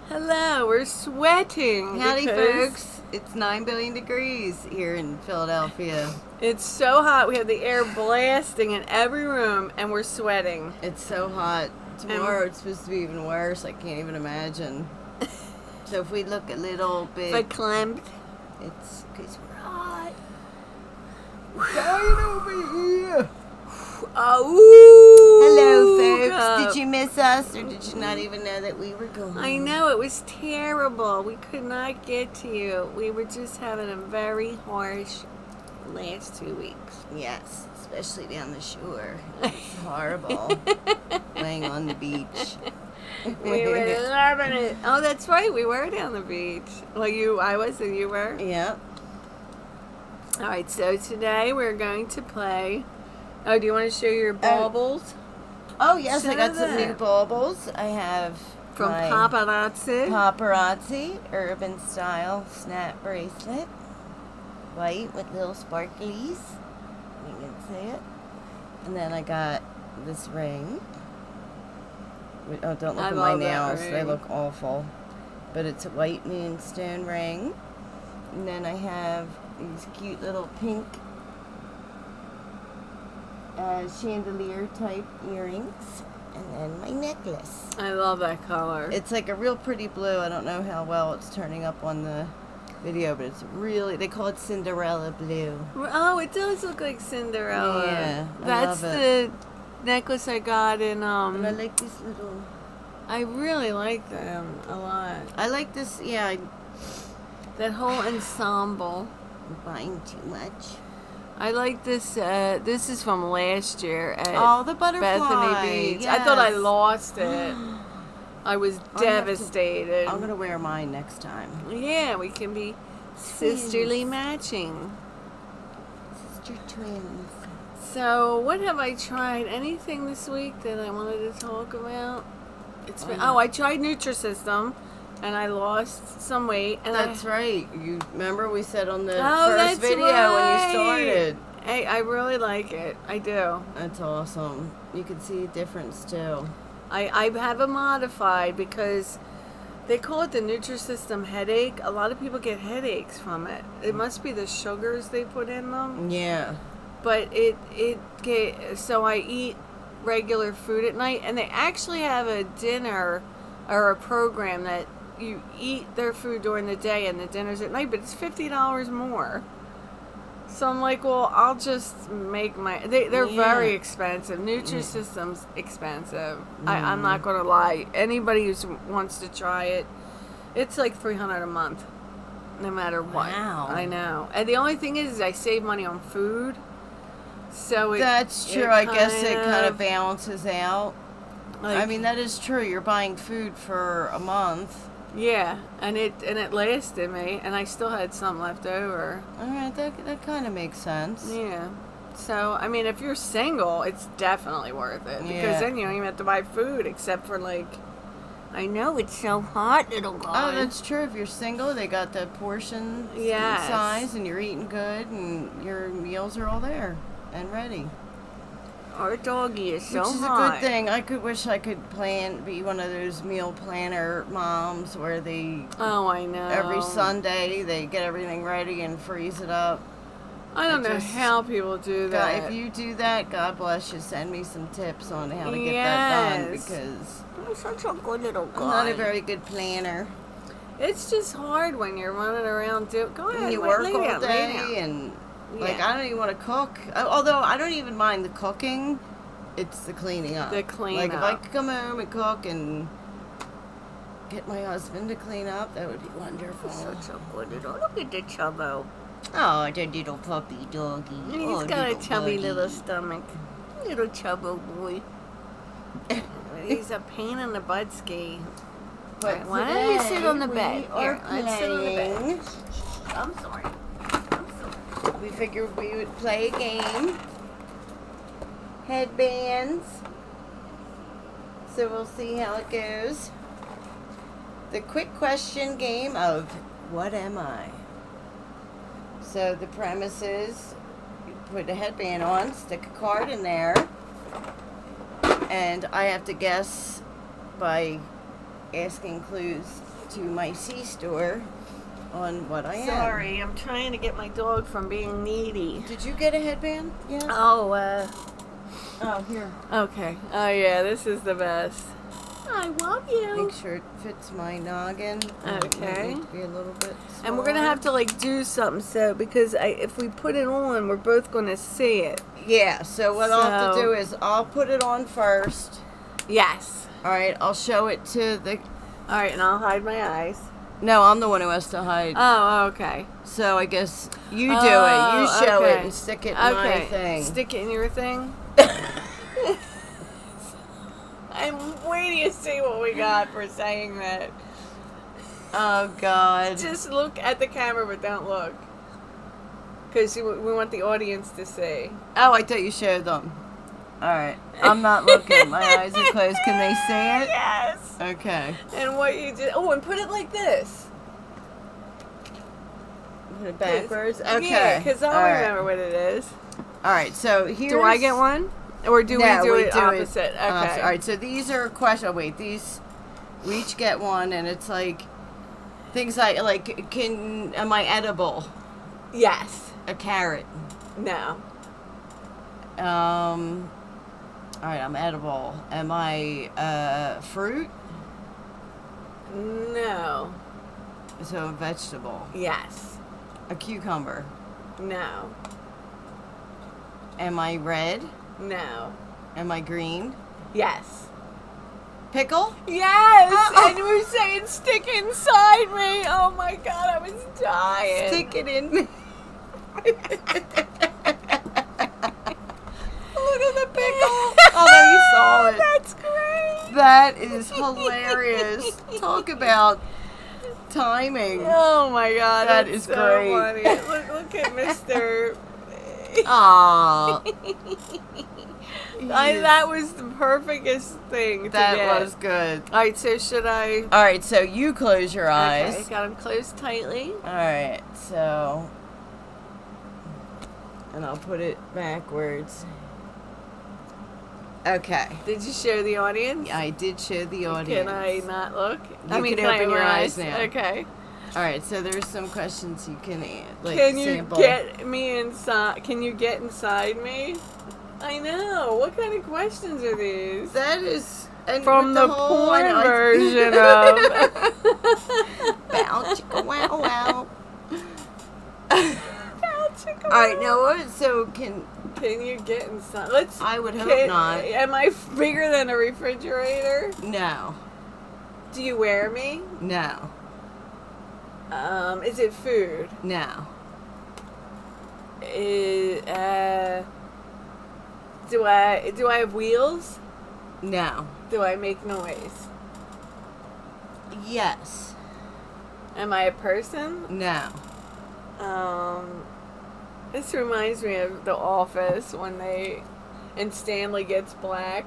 Hello, we're sweating. Howdy, because folks. It's 9 billion degrees here in Philadelphia. It's so hot. We have the air blasting in every room, and we're sweating. It's so hot. Tomorrow it's supposed to be even worse. I can't even imagine. So if we look a little bit... Verklempt. It's because we're hot. We're dying over here. Oh, Hello, folks. Did you miss us, or did you not even know that we were gone? I know, it was terrible. We could not get to you. We were just having a very harsh last 2 weeks. Yes, especially down the shore. It's horrible. Laying on the beach. We were loving it. Oh, that's right. We were down the beach. Well, I was, and you were. Yep. All right. So today we're going to play. Oh, do you want to show your baubles? Oh yes, Show I got some them. new baubles. I have From my Paparazzi urban style snap bracelet, white with little sparklies. You can see it. And then I got this ring. Oh, don't look I at my love that nails; they ring. look awful. But it's a white moonstone ring. And then I have these cute little pink chandelier type earrings, and then my necklace. I love that color. It's like a real pretty blue. I don't know how well it's turning up on the video, but it's really, they call it Cinderella blue. Oh, it does look like Cinderella. Yeah, I That's love the necklace I got in. And I like this little, I really like them a lot. I like this, yeah, That whole ensemble. I'm buying too much. I like this. This is from last year at Oh, the butterfly. Bethany Beach. Yes. I thought I lost it. I was have to- devastated. I'm going to wear mine next time. Yeah, we can be sisterly matching. Sister twins. So, what have I tried? Anything this week that I wanted to talk about? It's been. Oh, I tried Nutrisystem, and I lost some weight. And That's right. You remember we said on the Oh, first that's video right. when you started. Hey, I really like it. I do. That's awesome. You can see a difference too. I have it modified because they call it the Nutrisystem headache. A lot of people get headaches from it. It must be the sugars they put in them. Yeah. But so I eat regular food at night, and they actually have a dinner or a program that you eat their food during the day and the dinner's at night, but it's $50 more. So I'm like, well, I'll just make they're Yeah. very expensive. Nutrisystem's expensive. I'm not going to lie. Anybody who wants to try it, it's like $300 a month, no matter what. Wow. I know. And the only thing is I save money on food. So That's true. I guess it kind of balances out. like, I mean, that is true. You're buying food for a month. yeah, and it lasted me, and I still had some left over. All right, that kind of makes sense. Yeah. So, I mean, if you're single, it's definitely worth it. Because Yeah. then you don't even have to buy food, except for, like, I know it's so hot, little guy. Oh, that's true. If you're single, they got the portion Yes. size, and you're eating good, and your meals are all there and ready. Our doggy is so Which is hot. a good thing. I wish I could be one of those meal planner moms where they Oh, I know. every Sunday they get everything ready and freeze it up. I don't know just- how people do God, that. if you do that, God bless you. Send me some tips on how to get that done, Yes. because You're such a good little guy. I'm not a very good planner. It's just hard when you're running around. Go ahead, And you lay work down, all lay day, down. and like Yeah. I don't even want to cook. Although I don't even mind the cooking, it's the cleaning up. The Like if cleanup. I could come home and cook and get my husband to clean up, that would be wonderful. Such a good little. Look at the chubbo. Oh, the little puppy doggy. He's Oh, got a little chubby buddy. little stomach. Little chubbo boy. He's a pain in the butt ski. But Why don't you today sit on the we bed? are Here, let's sit on the bed. playing. I'm sorry. We figured we would play a game. Headbands. So we'll see how it goes. The quick question game of what am I? So the premise is you put a headband on, stick a card in there, and I have to guess by asking clues to my C-store on what I am. Sorry, I'm trying to get my dog from being needy. Did you get a headband? Yeah. Oh, Oh, here. okay. Oh, yeah, this is the best. I love you. Make sure it fits my noggin. Okay. It might be a little bit smaller. And we're going to have to, like, do something so, because if we put it on, we're both going to see it. Yeah, so what I'll have to do is I'll put it on first. Yes. All right, I'll show it to the... All right, and I'll hide my eyes. No, I'm the one who has to hide. Oh, okay. So I guess you do it. You show okay. it and stick it in my thing. Stick it in your thing? I'm waiting to see what we got for saying that. Oh, God. Just look at the camera, but don't look. Because we want the audience to see. Oh, I thought you showed them. All right. I'm not looking. My eyes are closed. Can they see it? Yes. Okay. And what you did... Oh, and put it like this. Put it backwards? Okay. Yeah, because I'll All remember what it is. All right, so here's... Do I get one? Or do we do it opposite? Okay. All right, so these are questions. Oh, wait, we each get one, and it's like things like am I edible? Yes. A carrot. No. All right, I'm edible. Am I fruit? No. So a vegetable. Yes. A cucumber. No. Am I red? No. Am I green? Yes. Pickle? Yes! And you were saying stick inside me. Oh my God, I was dying. Stick it in me. Look at the pickle. Oh, you saw it. That's great. That is hilarious. Talk about timing. Oh my God, That that's is so great. funny. Look at Mr. Aww. That was the perfectest thing to That get. was good. All right, so should I? All right, so you close your eyes. Okay, got them closed tightly. All right, so, and I'll put it backwards. Okay. Did you show the audience? I did show the audience. Can I not look? You can I open your eyes now. Okay. All right, so there's some questions you can Can you sample. get me inside? Can you get inside me? I know. What kind of questions are these? That is and From with the whole, porn I know, version of. Bow chicka wow wow. Bow chicka All right, wow. now what? So can you get inside? Let's. I would hope not. Am I bigger than a refrigerator? No, Do you wear me? no, Is it food? no, Do I have wheels? no. Do I make noise? Yes, Am I a person? no. This reminds me of The Office and Stanley gets black.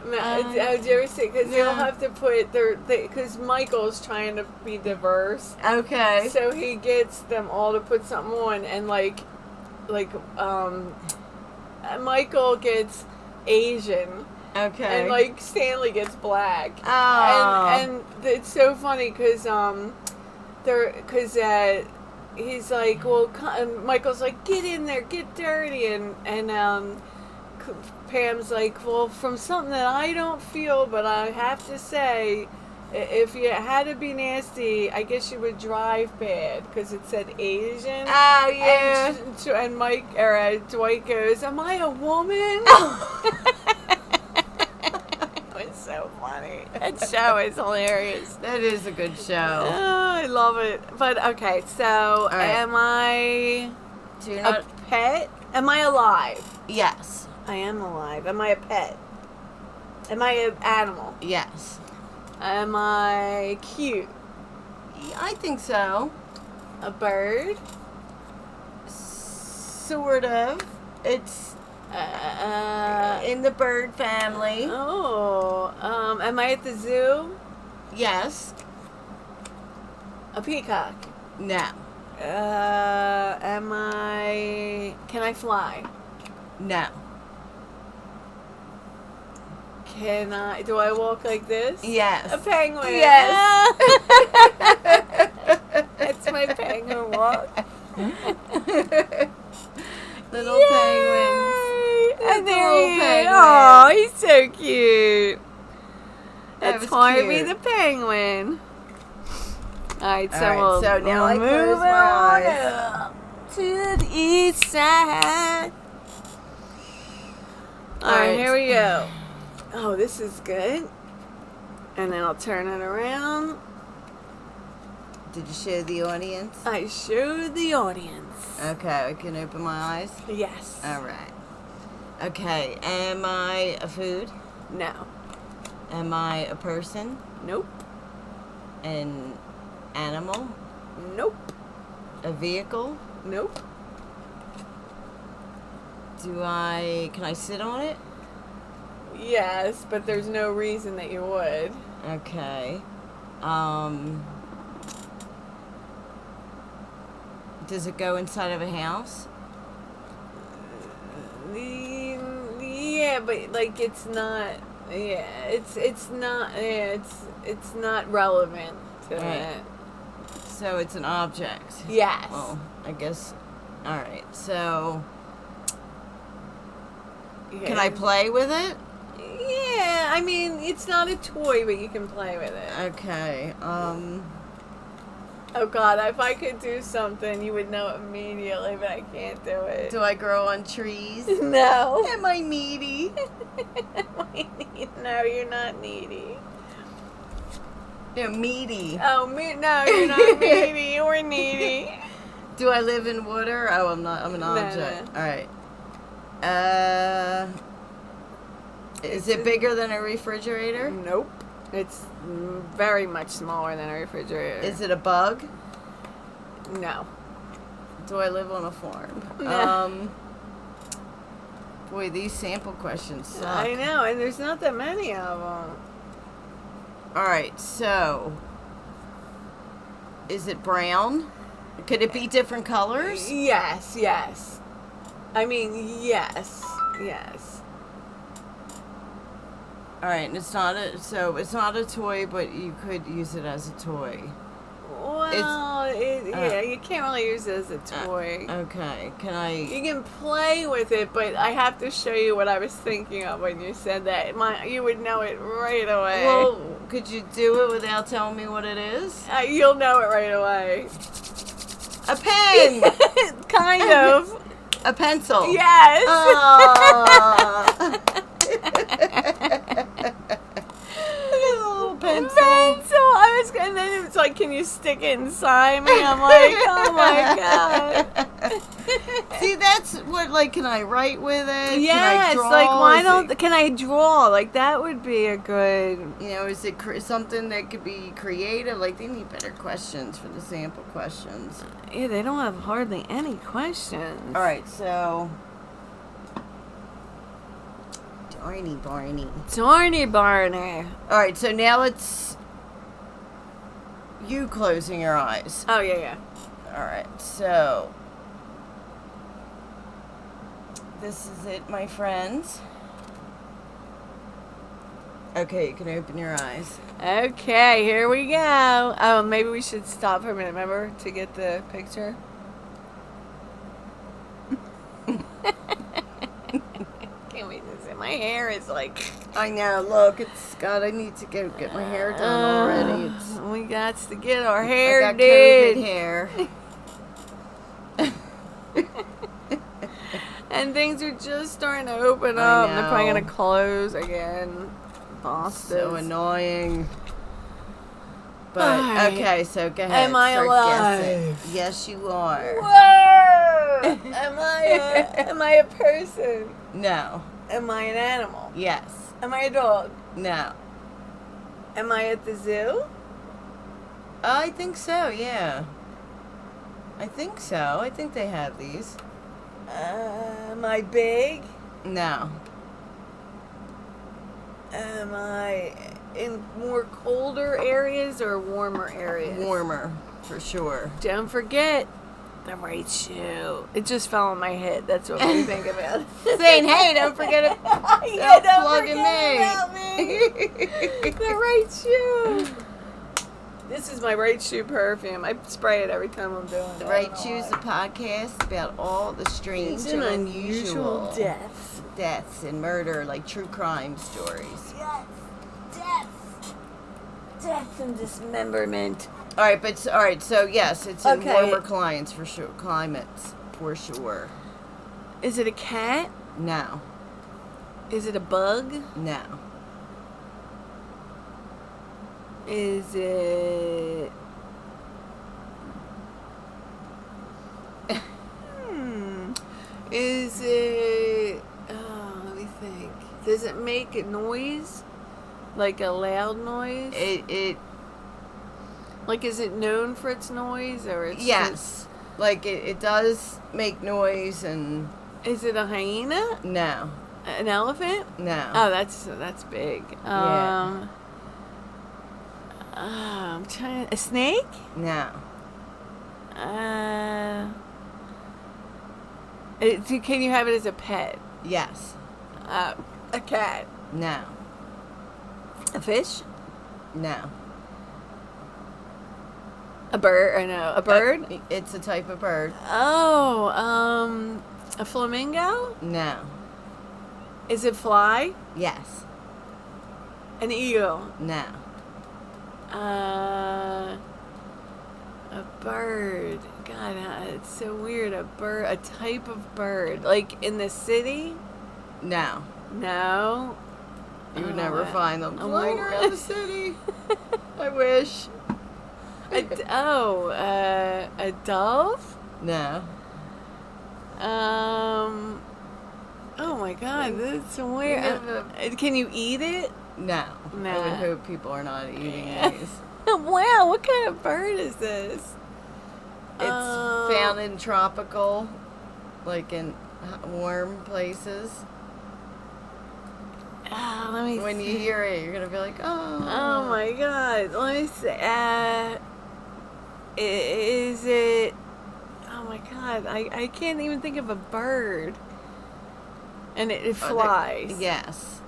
Did you ever see? Because you'll have to put because Michael's trying to be diverse. Okay. So he gets them all to put something on, and Michael gets Asian. Okay. And Stanley gets black. Oh. And it's so funny because he's like, well, and Michael's like, get in there, get dirty, and Pam's like, well, from something that I don't feel, but I have to say, if you had to be nasty, I guess you would drive bad, because it said Asian. Oh, yeah. And Dwight goes, am I a woman? It's so funny. That show is hilarious. That is a good show. Oh, I love it. But okay, so right. am I So you're a not. pet? Am I alive? Yes. I am alive. Am I a pet? Am I an animal? Yes. Am I cute? I think so. A bird? Sort of. It's in the bird family. Am I at the zoo? Yes. A peacock? No. Can I fly? No. Do I walk like this? Yes. A penguin. Yes. That's my penguin walk. Little Yay! penguins. And there Little he is. penguin. Oh, he's so cute. That That's was Harvey cute. the penguin. Alright, so Alright, so now I we'll close move my on eyes. up to the east side. Alright, here we go. Oh, this is good. And then I'll turn it around. Did you show the audience? I showed the audience. Okay, I can open my eyes. Yes. Alright. Okay, am I a food? No. Am I a person? Nope. An animal? Nope. A vehicle? Nope. Can I sit on it? Yes, but there's no reason that you would. Okay. Does it go inside of a house? Yeah, but like it's not. Yeah, it's not. Yeah, it's not relevant to Right. that. So it's an object. Yes. Well, I guess. All right. So Yeah. can I play with it? Yeah, I mean it's not a toy, but you can play with it. Okay. Oh God, if I could do something, you would know immediately, but I can't do it. Do I grow on trees? No. Am I needy? No, you're not needy. You're meaty. Oh, no, you're not needy. You're needy. Do I live in water? Oh, I'm not. I'm an No, object. no. All right. Is it bigger than a refrigerator? Nope. It's very much smaller than a refrigerator. Is it a bug? No. Do I live on a farm? No. Boy, these sample questions suck. I know, and there's not that many of them. All right, so is it brown? Could it be different colors? Yes, yes. I mean, yes, yes. All right, and it's not a toy, but you could use it as a toy. Well, yeah, you can't really use it as a toy. Okay, can I? You can play with it, but I have to show you what I was thinking of when you said that. You would know it right away. Well, could you do it without telling me what it is? You'll know it right away. A pen. Kind of. A pencil. Yes. Aw. Pencil. And then it's like, can you stick it inside me? I'm like, oh my God. See, that's what, like, can I write with it? Yes, Can I draw? like, can I draw? Like, that would be a good. You know, is it something that could be creative? Like, they need better questions for the sample questions. Yeah, they don't have hardly any questions. All right, so. Darny Barney. Darny Barney. All right, so now it's you closing your eyes. Oh, yeah. All right, so this is it, my friends. Okay, you can open your eyes. Okay, here we go. Oh, maybe we should stop for a minute, remember, to get the picture? Can't wait to see. My hair is like... I know, look, I need to get my hair done already. We got to get our hair I got did. COVID hair. And things are just starting to open up. They're probably know. going to close again. Boston. So annoying. But, Alright. okay, so go ahead. Am I start alive? guessing. Yes, you are. Whoa! Am I a person? No. Am I an animal? Yes. Am I a dog? No. Am I at the zoo? I think so, yeah. I think so. I think they have these. Am I big? No. Am I in more colder areas or warmer areas? Warmer, for sure. Don't forget, The right shoe. It just fell on my head. That's what we think about. Saying, hey, don't forget it. Yeah, Don't don't plug in forget me. about me. The right shoe. This is my right shoe perfume. I spray it every time I'm doing it. The Right Shoes, a podcast about all the strange and unusual deaths and murder, like true crime stories. Yes. Death and dismemberment. All right. So yes, it's in Okay. warmer climates for sure. Is it a cat? No. Is it a bug? No. Is it... Is it... Oh, let me think. Does it make a noise? Like a loud noise? It Like, is it known for its noise? Or it's yes. Like it does make noise and Is it a hyena? no. An elephant? No. Oh, that's big. Yeah. I'm trying... A snake? No. Can you have it as a pet? Yes. A cat. No. A fish? No. A bird? Or no, a bird? It's a type of bird. Oh, a flamingo? No. Is it fly? Yes. An eagle? No. A bird. God, it's so weird. A bird, a type of bird. Like in the city? No. No. You would never find them I'm flying worried. around the city. I wish. A dove? No. Oh my God, that's so weird. have Can you eat it? No. Nah. I would hope people are not eating these. Wow, what kind of bird is this? It's found in tropical, like in warm places. Let me When you see. hear it, you're gonna be like, oh. Oh my God, let me see. Is it? Oh my God, I can't even think of a bird. And it flies. Yes.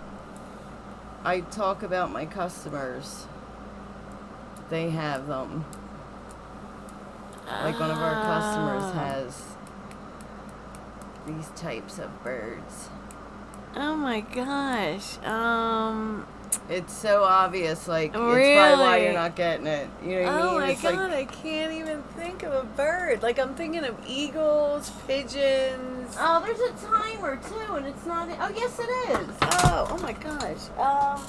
I talk about my customers. They have them. Like one of our customers has these types of birds. Oh my gosh. It's so obvious, like, Really? it's probably why you're not getting it. You know what I mean? Oh my It's God, like, I can't even think of a bird. Like, I'm thinking of eagles, pigeons. oh, there's a timer too, and it's not. Oh, yes, it is. Oh my gosh. All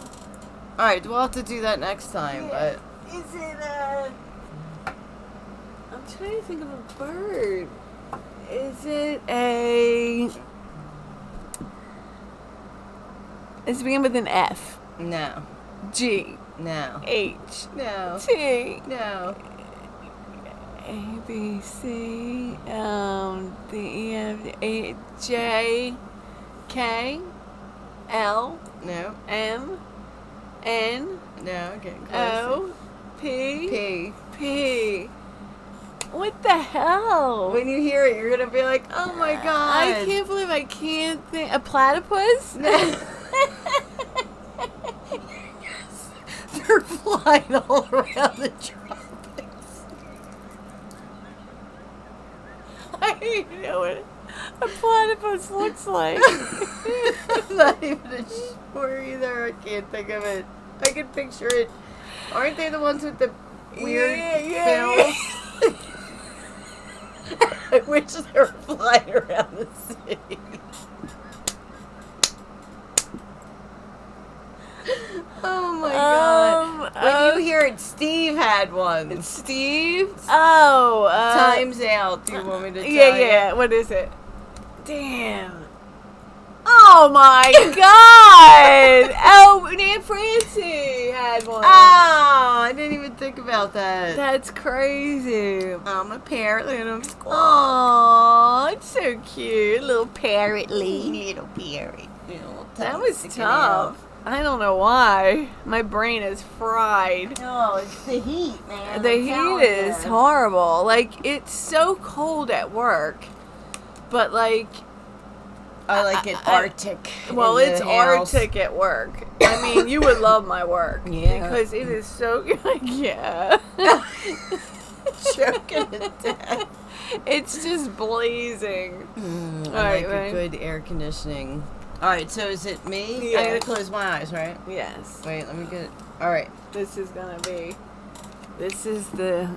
right, we'll have to do that next time. Yeah. But Is it I'm trying to think of a bird. Is it a... Does it begin with an F? no, G. no, H. no, T. no. A, B, C, D, E, F, A, J, K, L, No, M, N, no, getting closer. O, P, P. P. What the hell? When you hear it, you're gonna be like, "Oh my god!" I can't believe I can't think. A platypus? No. They're flying all around the tropics. I don't even know what a platypus looks like. I'm not even sure either. I can't think of it. I can picture it. Aren't they the ones with the weird Yeah. bills? I wish they were flying around the city. Oh my god. When you hear it, Steve had one. Steve? Oh, Time's out. Do you want me to tell yeah. you? What is it? Damn. Oh my god! Oh, Aunt Francie had one. Oh, I didn't even think about that. That's crazy. I'm a parrot, little squawk. Oh, it's so cute. Little parrotly. Little parrot. That was tough. I don't know why. My brain is fried. No, it's the heat, man. The I'm heat telling is you. horrible. Like, it's so cold at work. But, like... I like it Arctic. Well, in the it's house. Arctic at work. I mean, you would love my work. Yeah. Because it is so... yeah. Choking to death. It's just blazing. I Alright, like right. a good air conditioning. Alright, so is it me? Yeah. I gotta close my eyes, right? Yes. Wait, let me get it. Alright. This is gonna be... This is the...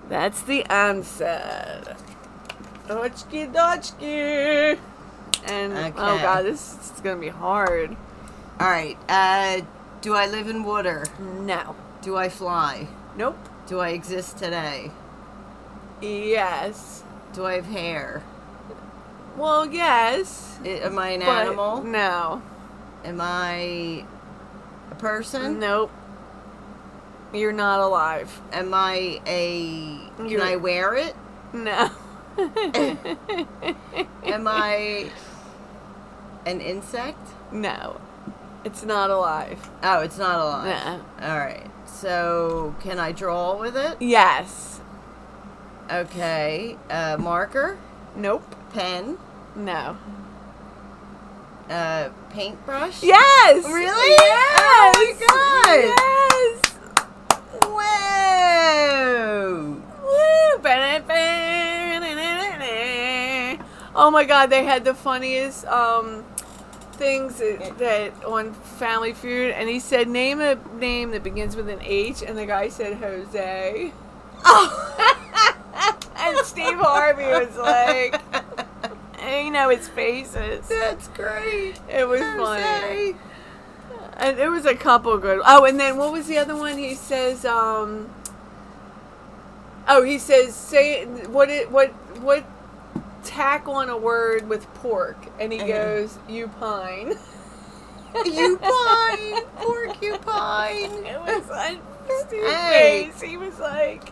That's the answer. Dodgky, dodgky. And, Okay. oh god, this is gonna be hard. Alright, do I live in water? No. Do I fly? Nope. Do I exist today? Yes. Do I have hair? Well, yes. Am I an but animal? No. Am I a person? Nope. You're not alive. Am I a... Can You're- I wear it? No. Am I an insect? No. It's not alive. Oh, it's not alive. No. Alright. So, can I draw with it? Yes. Okay. Marker? Nope. Pen? No. Paintbrush? Yes! Really? Yes! Oh my Yes! Whoa! Woo! Oh my god, they had the funniest things that on Family Feud, and he said, name a name that begins with an H, and the guy said Jose. Oh! And Steve Harvey was like, and you know his faces. That's great. It was Jose. funny. And it was a couple good. Oh, and then what was the other one? He says, he says, say what tack on a word with pork, and he goes, you pine. You pine, porcupine. It was on Steve's Hey. face. He was like,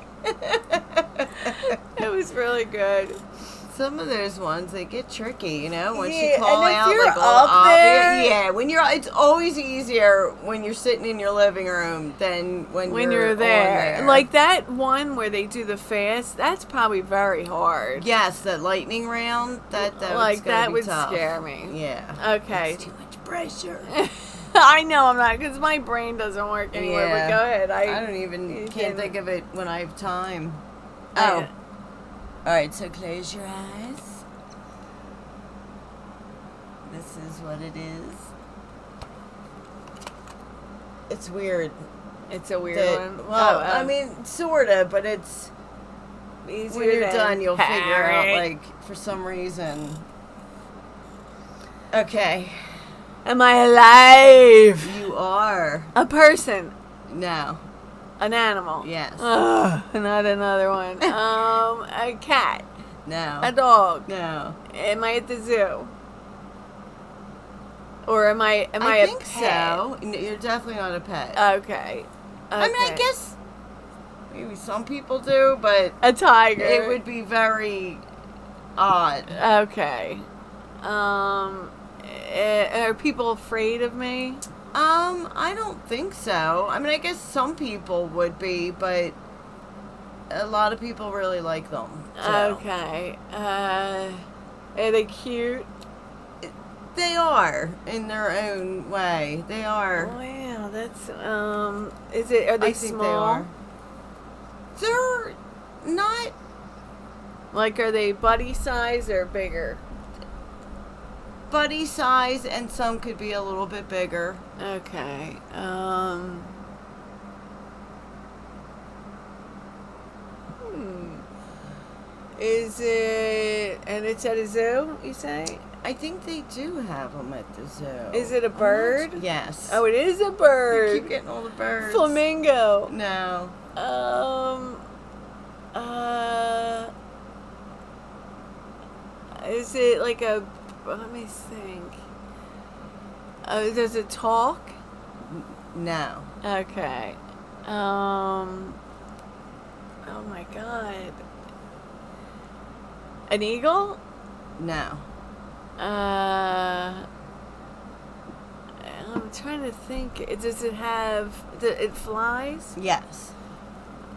it was really good. Some of those ones, they get tricky, you know, once Yeah, you call and if out you're like all up there- obvious. Yeah, when you're, it's always easier when you're sitting in your living room than when you're you're there. on there. Like that one where they do the fast, that's probably very hard. Yes, that lightning round, that Like that would tough. scare me. Yeah. Okay. It's too much pressure. I know I'm not, because my brain doesn't work anymore. Yeah. But go ahead. I don't even, you can't can- think of it when I have time. I- Oh. Alright, so close your eyes. This is what it is. It's weird. It's a weird that- one. Well, Oh, I mean, sorta, but it's easier when you're than done, you'll figure out, Harry. like, for some reason. Okay, Am I alive? you are. A person. No. An animal. Yes. Ugh, not another one. A cat. No. A dog. No. Am I at the zoo? Or am I I a think pet? so. You're definitely not a pet. Okay. I mean, I Okay. guess maybe some people do, but a tiger. it would be very odd. Okay. Are people afraid of me? I don't think so. I mean, I guess some people would be, but a lot of people really like them. So. Okay. Are they cute? They are in their own way. They are. Wow, that's is it? Are they I think small? they are. They're not Like, are they buddy size or bigger? buddy size, and some could be a little bit bigger. Okay. Is it? And it's at a zoo, you say? I think they do have them at the zoo. Is it a bird? Yes. Oh, it is a You bird. keep getting all the birds. Flamingo. No. Is it like a? Let me think. Does it talk? No. Okay. Oh my god. An eagle? No. I'm trying to think. Does it have? It flies? Yes.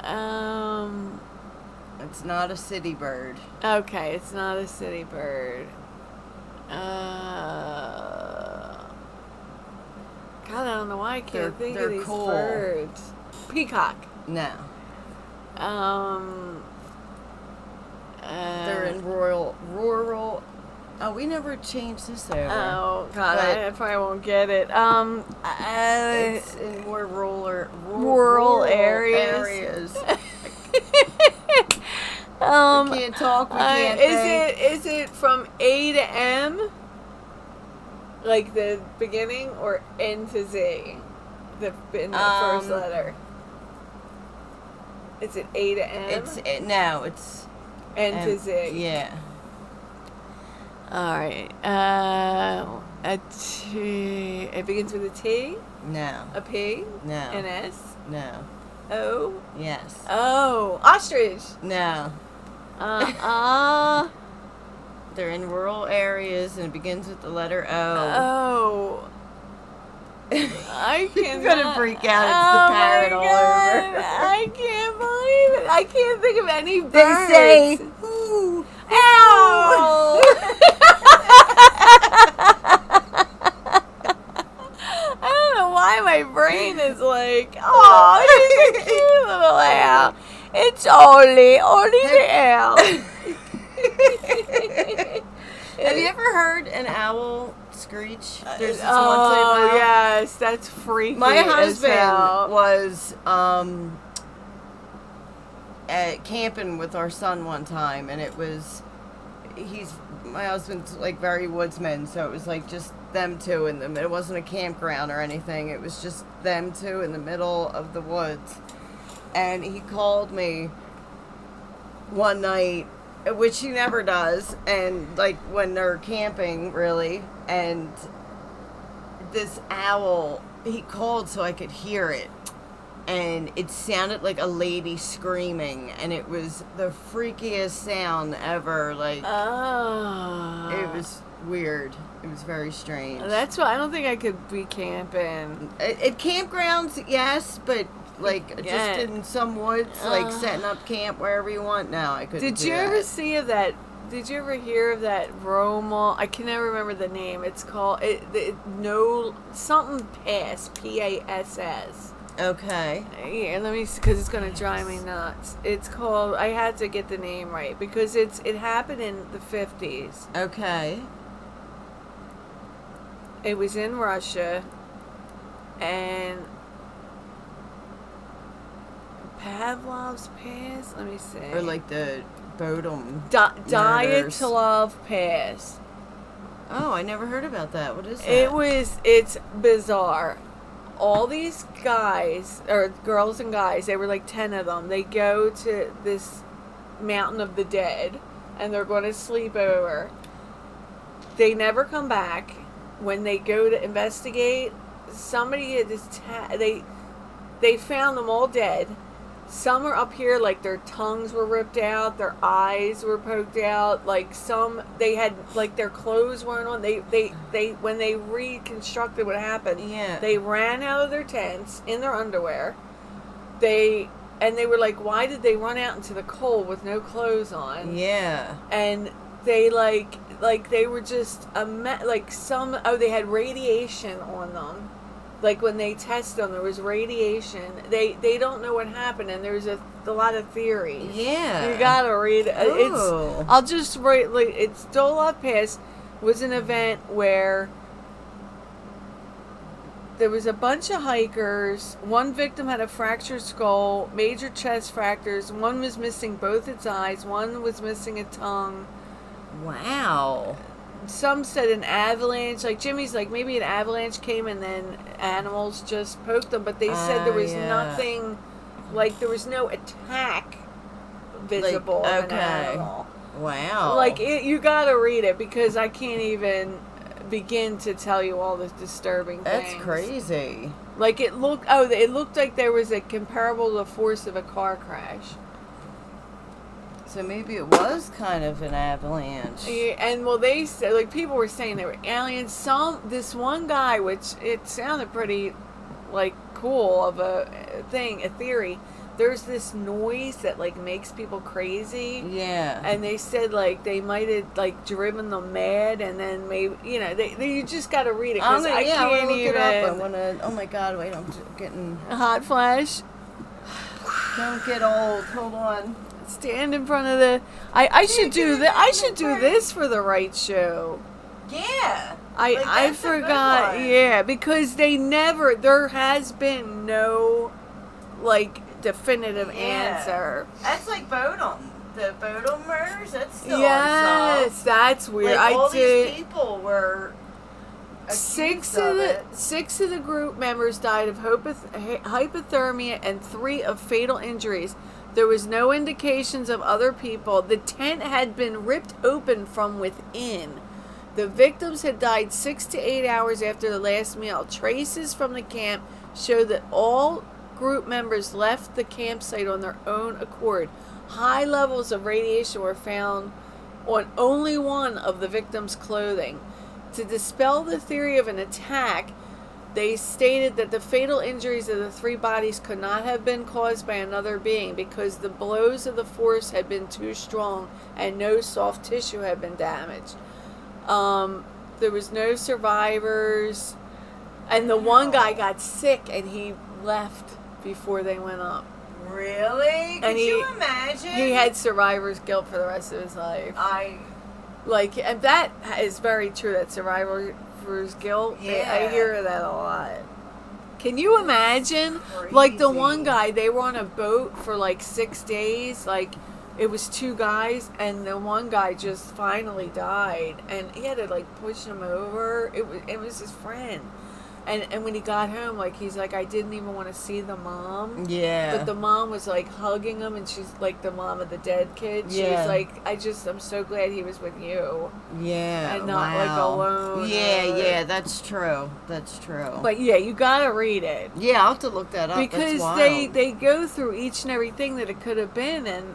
Um. It's not a city bird. Okay, it's not a city bird. God, I don't know why I can't think of they're these cool. birds. Peacock. No. Um. They're in rural. Oh, we never changed this over. Oh God, But I probably won't get it. it's in more rural areas. We can't talk. We can't think. Is it from A to M, like the beginning, or N to Z, in the first letter? Is it A to M? It's N to Z. Yeah. All right. A T. It begins with a T. No. A P. No. An S. No. O. Yes. Oh, ostrich. No. They're in rural areas and it begins with the letter O. Oh. I can't. You're gonna freak out. It's the parrot all over. I can't believe it. I can't think of any birds. They say, ooh. Ow! I don't know why my brain is like, oh, she's a cute little owl. It's only the owl. Have you ever heard an owl screech? There's this one Oh, type of owl. yes, that's freaky. My as husband hell. was at camping with our son one time, and my husband's like very woodsman, so it was like just them two in them. It wasn't a campground or anything. It was just them two in the middle of the woods. And he called me one night, which he never does, and like when they're camping, really, and this owl, he called so I could hear it, and it sounded like a lady screaming, and it was the freakiest sound ever. Like, Oh. it was weird. It was very strange. That's why I don't think I could be camping. At campgrounds, yes, but like Yeah. just in some woods, like setting up camp wherever you want. No, I couldn't. Did you ever see of that? Did you ever hear of that Romal? I can never remember the name. It's called something Pass, PASS. Okay. Yeah, let me, because it's gonna drive me nuts. It's called. I had to get the name right because it happened in the 50s. Okay. It was in Russia, and Pavlov's Pass. Let me see. Or like the Bodum. Dyatlov Pass. Oh, I never heard about that. What is that? It's bizarre. All these guys, or girls and guys, they were like 10 of them. They go to this mountain of the dead, and they're going to sleep over. They never come back. When they go to investigate, somebody had they found them all dead. Some are up here, like their tongues were ripped out, their eyes were poked out, like they had, like their clothes weren't on. They when they reconstructed what happened, Yeah. they ran out of their tents in their underwear. They were like, why did they run out into the cold with no clothes on? Yeah. And they like they were just they had radiation on them. Like when they test them, there was radiation. They don't know what happened, and there's a lot of theories. Yeah. You gotta read it. Ooh. I'll just write, like, it's Dyatlov Pass was an event where there was a bunch of hikers. One victim had a fractured skull, major chest fractures. One was missing both its eyes. One was missing a tongue. Wow. Some said an avalanche, like Jimmy's like maybe an avalanche came and then animals just poked them, but they said there was nothing, like there was no attack visible of an animal. Wow. Like you gotta read it because I can't even begin to tell you all the disturbing things. That's crazy. Like it looked like there was a comparable to the force of a car crash. So maybe it was kind of an avalanche. Yeah, and well, they said, like, people were saying they were aliens. This one guy, which it sounded pretty, like, cool of a theory. There's this noise that, like, makes people crazy. Yeah. And they said, like, they might have, like, driven them mad, and then maybe, you know, you just got to read it, because I can't look even. it up. I want to, oh my God, wait, I'm getting... A hot flash. Don't get old, hold on. Stand in front of the... I should do that. I should do this for the right show. Yeah. I forgot. Yeah, because there has been no, like, definitive answer. That's like Bodum. The Bodum murders, that's still yes, unsolved. that's weird. Like, all these people were six of the group members died of hypothermia and 3 of fatal injuries. There was no indications of other people. The tent had been ripped open from within. The victims had died 6 to 8 hours after the last meal. Traces from the camp show that all group members left the campsite on their own accord. High levels of radiation were found on only one of the victims' clothing. To dispel the theory of an attack, they stated that the fatal injuries of the 3 bodies could not have been caused by another being because the blows of the force had been too strong and no soft tissue had been damaged. There was no survivors, and the one guy got sick and he left before they went up. Really? Could you imagine? He had survivor's guilt for the rest of his life. And that is very true, that survivor's guilt. Yeah. I hear that a lot. Can you imagine? Like, the one guy, they were on a boat for like 6 days. Like, it was 2 guys, and the one guy just finally died, and he had to, like, push him over. It was his friend. And when he got home, like, he's like, I didn't even want to see the mom. Yeah. But the mom was, like, hugging him, and she's, like, the mom of the dead kid. She was like, I'm so glad he was with you. Yeah. And not, like, alone. Yeah, that's true. That's true. But, yeah, you gotta read it. Yeah, I'll have to look that up. Because they go through each and everything that it could have been, and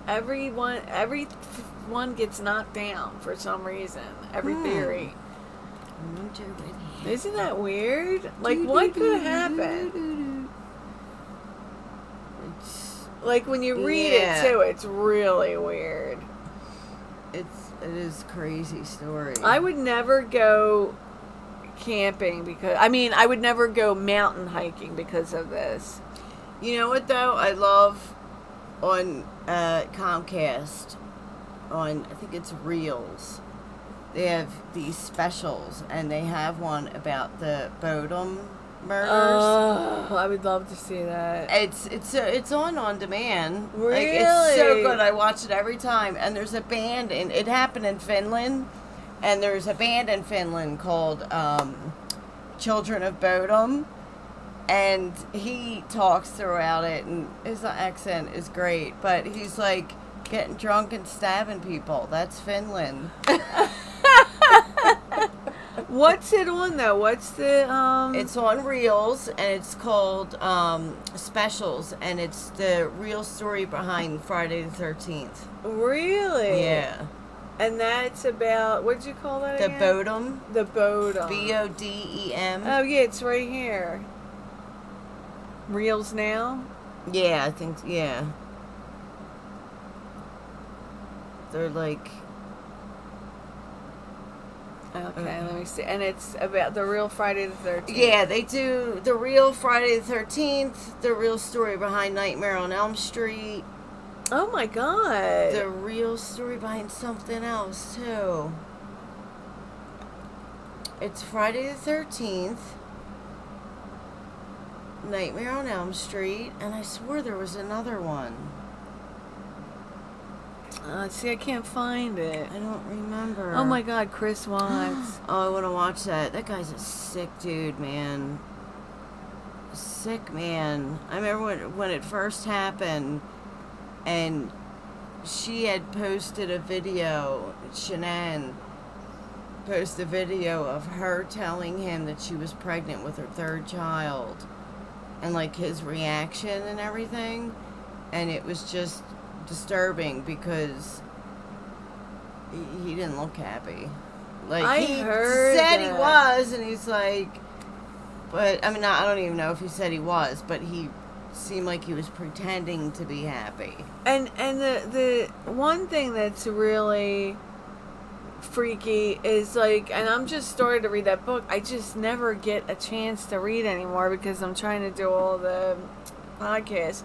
every one gets knocked down for some reason. Every theory. Isn't that weird? Like, what could happen? Like, when you read it, too, it's really weird. It is a crazy story. I would never go camping because... I would never go mountain hiking because of this. You know what, though? I love on Comcast, on, I think it's Reels, they have these specials, and they have one about the Bodum murders. Oh, I would love to see that. It's on demand. Really? Like, it's so good. I watch it every time. And there's a band, and it happened in Finland, and there's a band in Finland called Children of Bodum, and he talks throughout it, and his accent is great, but he's like getting drunk and stabbing people. That's Finland. What's it on, though? What's the, It's on Reels, and it's called Specials, and it's the real story behind Friday the 13th. Really? Yeah. And that's about, what'd you call that again? Bodum. The Bodum. Bodem. Oh, yeah, it's right here. Reels now? Yeah, I think, yeah. They're like... Okay, let me see. And it's about the real Friday the 13th. Yeah, they do the real Friday the 13th, the real story behind Nightmare on Elm Street. Oh my God. The real story behind something else, too. It's Friday the 13th, Nightmare on Elm Street, and I swore there was another one. See, I can't find it. I don't remember. Oh my God, Chris Watts. Oh, I want to watch that. That guy's a sick dude, man. Sick man. I remember when it first happened, and she had posted a video, Shanann posted a video of her telling him that she was pregnant with her 3rd child, and like his reaction and everything, and it was just disturbing because he didn't look happy. Like, I he heard said that. he was, and he's like, but, I mean, I don't even know if he said he was, but he seemed like he was pretending to be happy. And the one thing that's really freaky is like, and I'm just starting to read that book. I just never get a chance to read anymore because I'm trying to do all the podcasts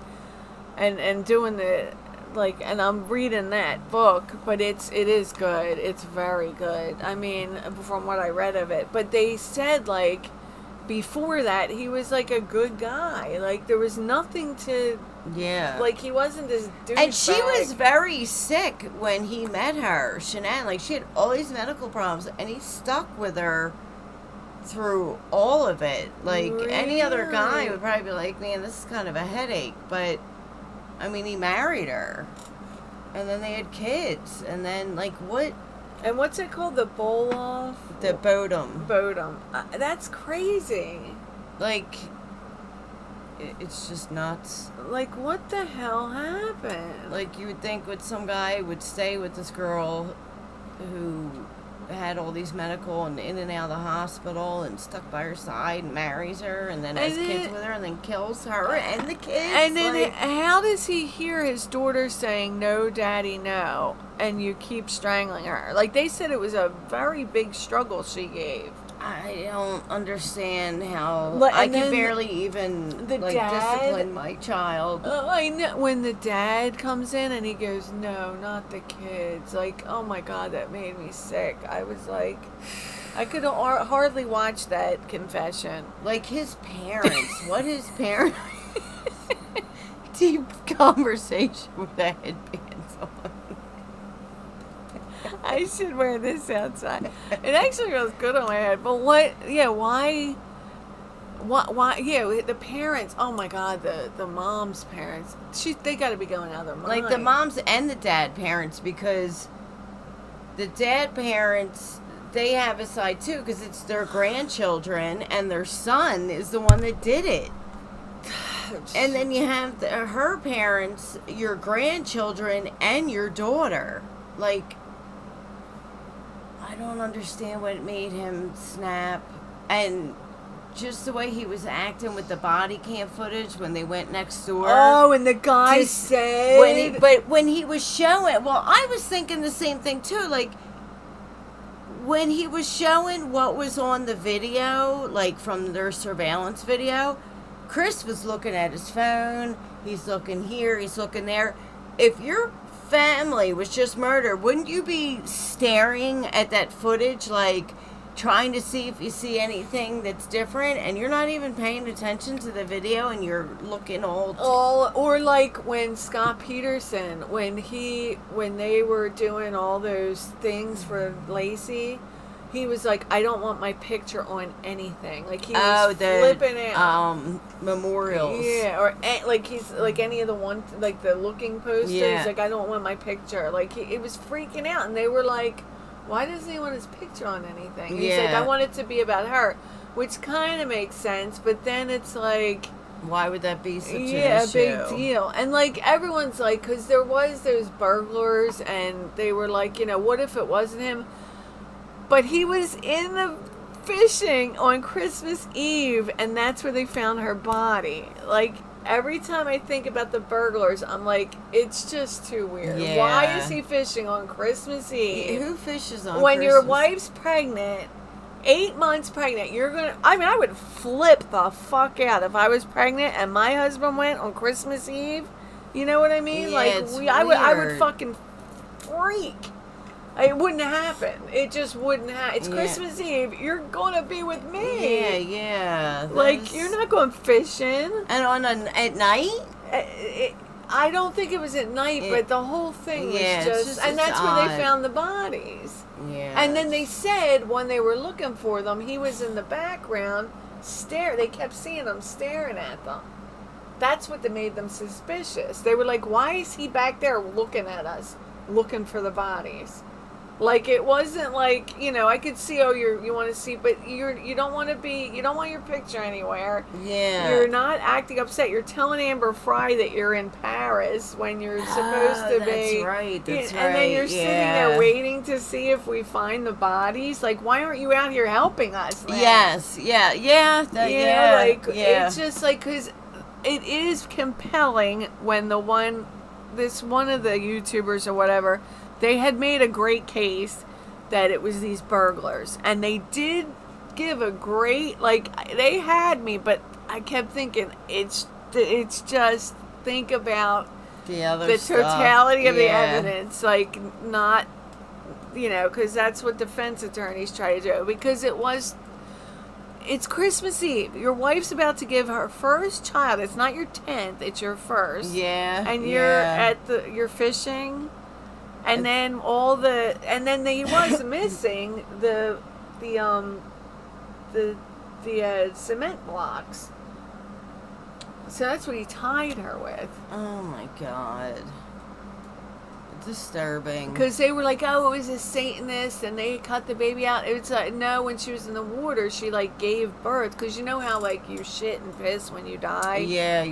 and doing the like, and I'm reading that book, but it is good. It's very good. I mean, from what I read of it, but they said like before that he was like a good guy. Like there was nothing to. Yeah. Like, he wasn't this douchebag. And she was very sick when he met her, Shanann. Like, she had all these medical problems, and he stuck with her through all of it. Like, any other guy would probably be like, man, this is kind of a headache. But, I mean, he married her. And then they had kids. And then, like, what? And what's it called? The bowl-off? The Bodum. Bodum. That's crazy. Like, it's just nuts. Like, what the hell happened? Like, you would think with some guy would stay with this girl who had all these medical and in and out of the hospital and stuck by her side and marries her and then has kids with her and then kills her and the kids. And then how does he hear his daughter saying, no, daddy, no, and you keep strangling her? Like, they said it was a very big struggle she gave. I don't understand how I can barely even discipline my child. I know when the dad comes in and he goes, no, not the kids. Like, oh my God, that made me sick. I was like, I could hardly watch that confession. Like his parents, what his parents? Deep conversation with the headbands on. I should wear this outside. It actually feels good on my head. But why, yeah, the parents, oh my God, the mom's parents, they got to be going out of their mind. Like the moms and the dad parents, because the dad parents, they have a side too, because it's their grandchildren, and their son is the one that did it. And then you have her parents, your grandchildren, and your daughter. Like, I don't understand what made him snap. And just the way he was acting with the body cam footage when they went next door. Oh, and the guy said... when he was showing... Well, I was thinking the same thing, too. Like, when he was showing what was on the video, like, from their surveillance video, Chris was looking at his phone. He's looking here. He's looking there. If your family was just murdered, wouldn't you be staring at that footage, like trying to see if you see anything that's different, and you're not even paying attention to the video and you're looking or like when Scott Peterson, when they were doing all those things for Lacey, he was like, I don't want my picture on anything. Like, he was flipping out. Memorials. Yeah, or like he's like any of the one, like the looking posters. Yeah. Like, I don't want my picture. Like, it was freaking out, and they were like, why doesn't he want his picture on anything? And he's like, I want it to be about her, which kind of makes sense, but then it's like, why would that be such an issue? A big deal. And like, everyone's like, because there was those burglars, and they were like, what if it wasn't him? But he was in the fishing on Christmas Eve, and that's where they found her body. Like, every time I think about the burglars, I'm like, it's just too weird. Yeah. Why is he fishing on Christmas Eve? Who fishes on when Christmas? Your wife's pregnant, 8 months pregnant, I would flip the fuck out if I was pregnant and my husband went on Christmas Eve. You know what I mean? Yeah, I would fucking freak. It wouldn't happen. It just wouldn't happen. It's Christmas Eve. You're gonna be with me. Yeah. Like, you're not going fishing. And at night? I don't think it was at night, but the whole thing was just and that's where they found the bodies. Yeah. And then they said when they were looking for them, he was in the background, they kept seeing him staring at them. That's what made them suspicious. They were like, why is he back there looking at us, looking for the bodies? Like it wasn't like, you know, I could see, oh, you want to see, but you don't want to be, you don't want your picture anywhere. Yeah. You're not acting upset. You're telling Amber Fry that you're in Paris when you're supposed to be. That's right. That's right. And then you're sitting there waiting to see if we find the bodies. Like, why aren't you out here helping us? Then? Yes. Yeah. Yeah. It's just like, because it is compelling when one of the YouTubers or whatever, they had made a great case that it was these burglars, and they did give a great, like, they had me, but I kept thinking it's just, think about the totality of the evidence, like, not, you know, because that's what defense attorneys try to do, because it's Christmas Eve. Your wife's about to give her first child. It's not your 10th, it's your first. Yeah. And you're fishing. And then he was missing the cement blocks. So that's what he tied her with. Oh my God. Disturbing. Because they were like, oh, it was a Satanist, and they cut the baby out. It's like, no, when she was in the water, she like gave birth. Because you know how like you shit and piss when you die. Yeah.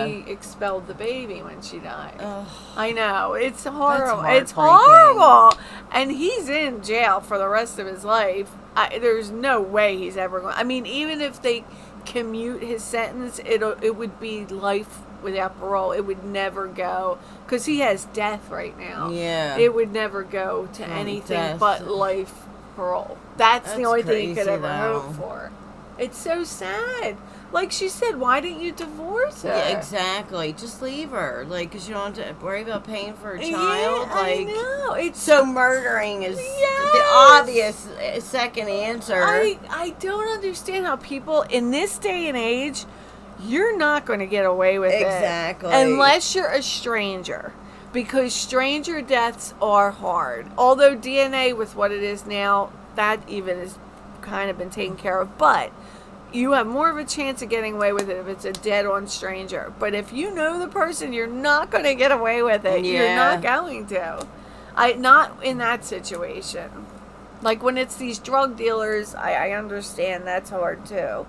She expelled the baby when she died. Ugh. I know, it's horrible. That's it's horrible, and he's in jail for the rest of his life. There's no way he's ever going. I mean, even if they commute his sentence, it would be life without parole. It would never go, because he has death right now. Yeah. It would never go to anything but life parole. That's the only thing you could ever hope for. It's so sad. Like she said, why didn't you divorce her? Yeah, exactly. Just leave her. Like, because you don't have to worry about paying for a child. Yeah, like, I know. It's so murdering is the obvious second answer. I don't understand how people in this day and age, you're not going to get away with it. Exactly. Unless you're a stranger. Because stranger deaths are hard. Although DNA, with what it is now, that even has kind of been taken care of. But you have more of a chance of getting away with it if it's a dead-on stranger. But if you know the person, you're not going to get away with it. Yeah. You're not going to. Not in that situation. Like when it's these drug dealers, I understand that's hard too.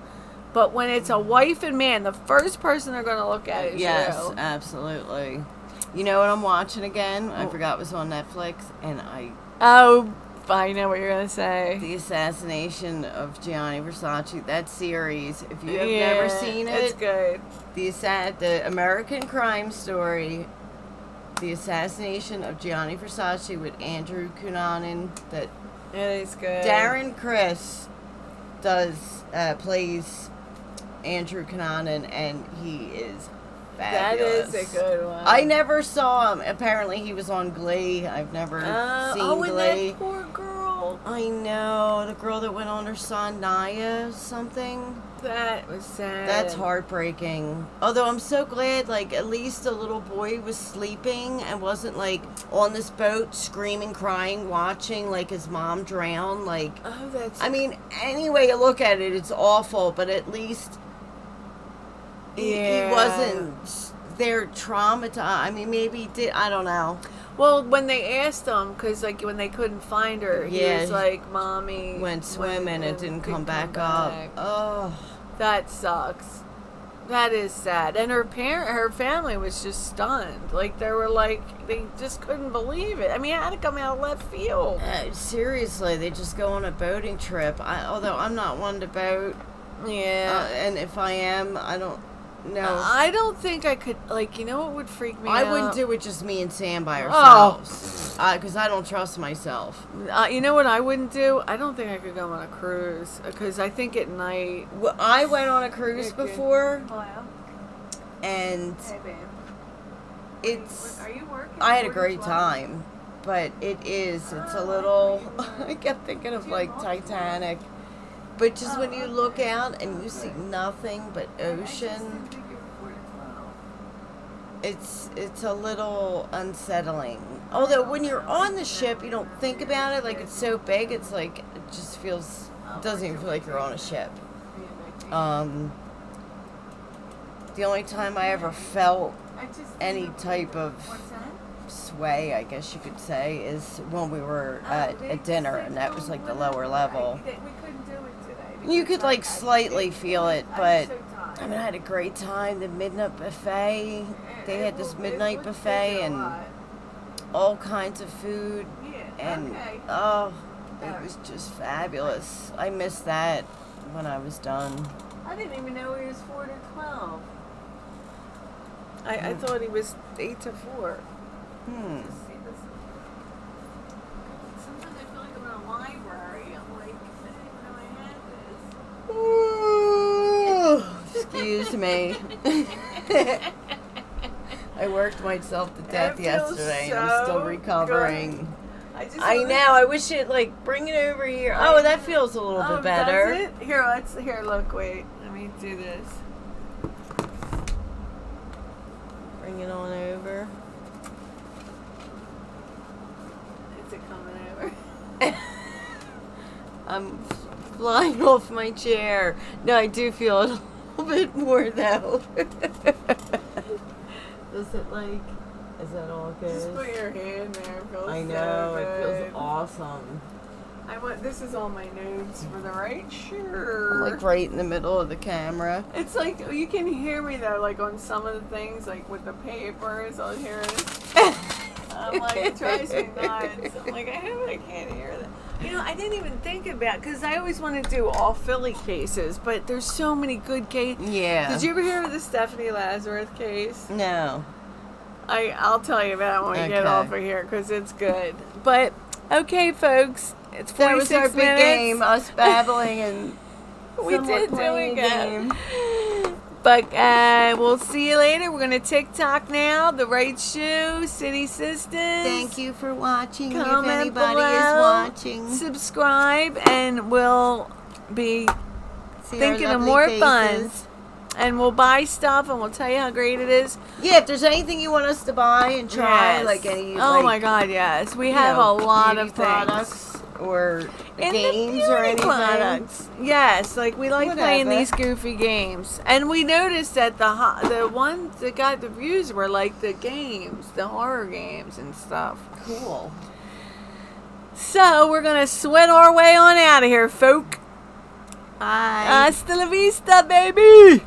But when it's a wife and man, the first person they're going to look at is you. Yes, absolutely. You know what I'm watching again? I forgot it was on Netflix, and Oh, I know what you're going to say. The Assassination of Gianni Versace, that series. If you have never seen it, it's good. The American crime story, The Assassination of Gianni Versace with Andrew Cunanan. That it is good. Darren Criss plays Andrew Cunanan, and he is fabulous. That is a good one. I never saw him. Apparently, he was on Glee. I've never seen Glee. And that poor girl. I know. The girl that went on her son, Naya, something. That was sad. That's heartbreaking. Although I'm so glad, like, at least the little boy was sleeping and wasn't, like, on this boat screaming, crying, watching, like, his mom drown. Like, oh, that's... I mean, any way you look at it, it's awful, but at least he wasn't there traumatized. I mean, maybe he did. I don't know. Well, when they asked him, because, like, when they couldn't find her, he was like, Mommy went swimming and didn't come back up. Oh. That sucks. That is sad. And her family was just stunned. Like, they just couldn't believe it. I mean, it had to come out of left field. Seriously, they just go on a boating trip. Although I'm not one to boat. Yeah. And if I am, I don't know. I don't think I could, like, you know what would freak me out? I wouldn't do it just me and Sam by ourselves. Because I don't trust myself. You know what I wouldn't do? I don't think I could go on a cruise. Because I think at night... Well, I went on a cruise before. Hello? And... Hey, babe. It's... Are you working? I had a great time. But it's a little... I kept thinking of, like, Titanic. But just when you look out and you see nothing but ocean, it's a little unsettling. Although when you're on the ship, you don't think about it. Like, it's so big, it's like, it just feels, it doesn't even feel like you're on a ship. The only time I ever felt any type of sway, I guess you could say, is when we were at dinner, and that was like the lower level. We couldn't do it today. You could like slightly feel it, but so tired. I mean, I had a great time. The midnight buffet, they had this midnight buffet and all kinds of food, and oh, it was just fabulous. I missed that when I was done. I didn't even know he was 4 to 12. I thought he was 8 to 4. Sometimes I feel like I'm in a library. I'm like, I didn't even know I had this. Excuse me. I worked myself to death yesterday, and I'm still recovering. Good. I know. I wish it bring it over here. Oh, that feels a little bit better. Does it? Here, look, wait. Let me do this. Bring it on over. Is it coming over? I'm flying off my chair. No, I do feel it a little bit more though. Is that all good? Just put your hand there. It feels I know, so it good. feels awesome. This is all my notes for the right shirt. I'm right in the middle of the camera. It's like, you can hear me though, on some of the things, with the papers, I'll hear it. I'm like, it drives me nuts. I'm like, I can't hear that. I didn't even think about, because I always want to do all Philly cases, but there's so many good cases. Yeah. Did you ever hear of the Stephanie Lazarus case? No. I'll tell you about it when we get Okay. off of here, because it's good. But, okay, folks, it's 46 That was our big minutes. game, us babbling and We somewhat did do playing it a again. game. But we'll see you later. We're going to TikTok now. The Right Shoe, City Sisters. Thank you for watching. Comment if anybody below, is watching, subscribe, and we'll be see thinking our of lovely more faces. fun. And we'll buy stuff, and we'll tell you how great it is. Yeah, if there's anything you want us to buy and try, Yes. like any my God, yes. We have a lot beauty of things. products or And the games or beauty anything. products. Yes, we like playing Whatever. these goofy games. And we noticed that the ones that got the views were the games, the horror games and stuff. Cool. So we're going to sweat our way on out of here, folk. Bye. Hasta la vista, baby!